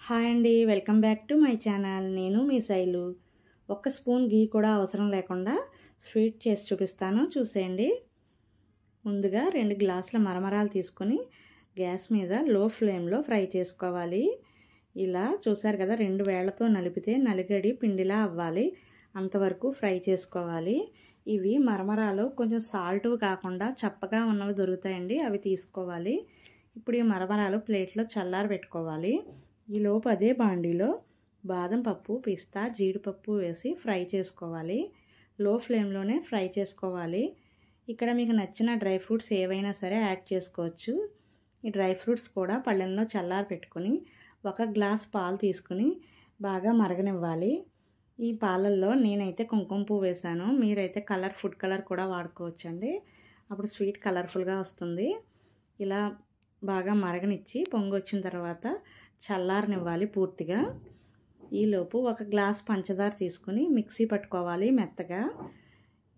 Hi అండి, welcome back to my channel. నేను మీ శైలు. ఒక్క స్పూన్ గీ కూడా అవసరం లేకుండా స్వీట్ చేసి చూపిస్తాను, చూసేయండి. ముందుగా 2 గ్లాసుల మరమరాలు తీసుకొని గ్యాస్ మీద లో ఫ్లేమ్లో ఫ్రై చేసుకోవాలి. ఇలా చూసారు కదా, 2 వేళ్లతో నలిపితే నలిగడి పిండిలా అవ్వాలి, అంతవరకు ఫ్రై చేసుకోవాలి. ఇవి మరమరాలు కొంచెం సాల్ట్ కాకుండా చప్పగా ఉన్నవి దొరుకుతాయండి, అవి తీసుకోవాలి. ఇప్పుడు ఈ మరమరాలు ప్లేట్లో చల్లారి పెట్టుకోవాలి. ఈలోపు అదే బాండీలో బాదం పప్పు, పిస్తా, జీడిపప్పు వేసి ఫ్రై చేసుకోవాలి. లో ఫ్లేమ్లోనే ఫ్రై చేసుకోవాలి. ఇక్కడ మీకు నచ్చిన డ్రై ఫ్రూట్స్ ఏవైనా సరే యాడ్ చేసుకోవచ్చు. ఈ డ్రై ఫ్రూట్స్ కూడా పళ్ళెంలో చల్లారి పెట్టుకుని 1 గ్లాస్ పాలు తీసుకుని బాగా మరగనివ్వాలి. ఈ పాలల్లో నేనైతే కుంకుమ పువ్వు వేసాను, మీరైతే ఫుడ్ కలర్ కూడా వాడుకోవచ్చండి, అప్పుడు స్వీట్ కలర్ఫుల్గా వస్తుంది. ఇలా బాగా మరగనిచ్చి పొంగి వచ్చిన తర్వాత చల్లారనివ్వాలి పూర్తిగా. ఈలోపు 1 గ్లాస్ పంచదార తీసుకుని మిక్సీ పట్టుకోవాలి మెత్తగా.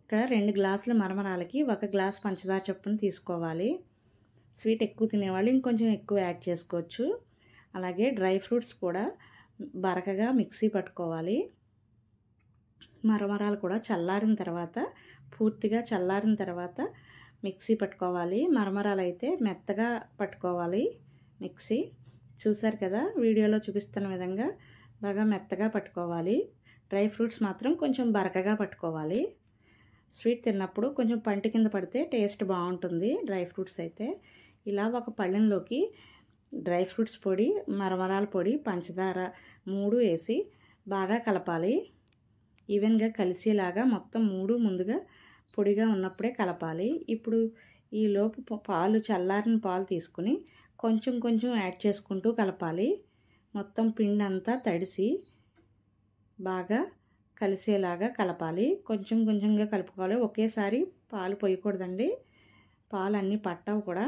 ఇక్కడ 2 గ్లాసుల మరమరాలకి 1 గ్లాస్ పంచదార చొప్పున తీసుకోవాలి. స్వీట్ ఎక్కువ తినేవాళ్ళు ఇంకొంచెం ఎక్కువ యాడ్ చేసుకోవచ్చు. అలాగే డ్రై ఫ్రూట్స్ కూడా బరకగా మిక్సీ పట్టుకోవాలి. మరమరాలు కూడా చల్లారిన తర్వాత, పూర్తిగా చల్లారిన తర్వాత మిక్సీ పట్టుకోవాలి. మరమరాలు అయితే మెత్తగా పట్టుకోవాలి మిక్సీ. చూసారు కదా, వీడియోలో చూపిస్తున్న విధంగా బాగా మెత్తగా పట్టుకోవాలి. డ్రై ఫ్రూట్స్ మాత్రం కొంచెం బరకగా పట్టుకోవాలి. స్వీట్ తిన్నప్పుడు కొంచెం పంటి కింద పడితే టేస్ట్ బాగుంటుంది డ్రై ఫ్రూట్స్ అయితే. ఇలా ఒక పళ్ళెంలోకి డ్రై ఫ్రూట్స్ పొడి, మరమరాల పొడి, పంచదార 3 వేసి బాగా కలపాలి. ఈవెన్గా కలిసేలాగా మొత్తం 3 ముందుగా పొడిగా ఉన్నప్పుడే కలపాలి. ఇప్పుడు ఈలోపు పాలు, చల్లారిన పాలు తీసుకుని కొంచెం కొంచెం యాడ్ చేసుకుంటూ కలపాలి. మొత్తం పిండి అంతా తడిసి బాగా కలిసేలాగా కలపాలి. కొంచెం కొంచెంగా కలుపుకోవాలి, ఒకేసారి పాలు పోయకూడదండి, పాలు అన్నీ పట్టవు కూడా.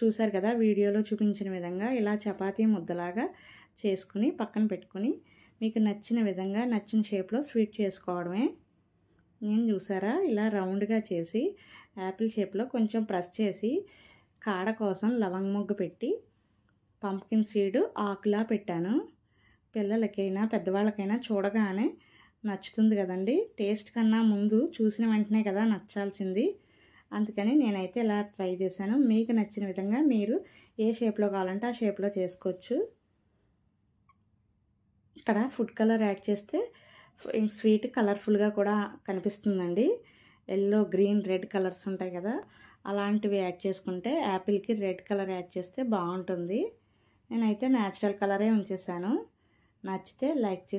చూసారు కదా, వీడియోలో చూపించిన విధంగా ఇలా చపాతీ ముద్దలాగా చేసుకుని పక్కన పెట్టుకుని మీకు నచ్చిన విధంగా నచ్చిన షేప్లో స్వీట్ చేసుకోవడమే. నేను చూసారా, ఇలా రౌండ్గా చేసి యాపిల్ షేప్లో కొంచెం ప్రెస్ చేసి కాడ కోసం లవంగ మొగ్గ పెట్టి పంప్కిన్ సీడ్ ఆకులా పెట్టాను. పిల్లలకైనా పెద్దవాళ్ళకైనా చూడగానే నచ్చుతుంది కదండి. టేస్ట్ కన్నా ముందు చూసిన వెంటనే కదా నచ్చాల్సింది, అందుకని నేనైతే ఇలా ట్రై చేశాను. మీకు నచ్చిన విధంగా మీరు ఏ షేప్లో కావాలంటే ఆ షేప్లో చేసుకోవచ్చు. ఇక్కడ ఫుడ్ కలర్ యాడ్ చేస్తే స్వీట్ కలర్ఫుల్గా కూడా కనిపిస్తుందండి. ఎల్లో, గ్రీన్, రెడ్ కలర్స్ ఉంటాయి కదా, అలాంటివి యాడ్ చేసుకుంటే యాపిల్కి రెడ్ కలర్ యాడ్ చేస్తే బాగుంటుంది. నేనైతే న్యాచురల్ కలరే ఉంచేసాను. నచ్చితే లైక్ చేసి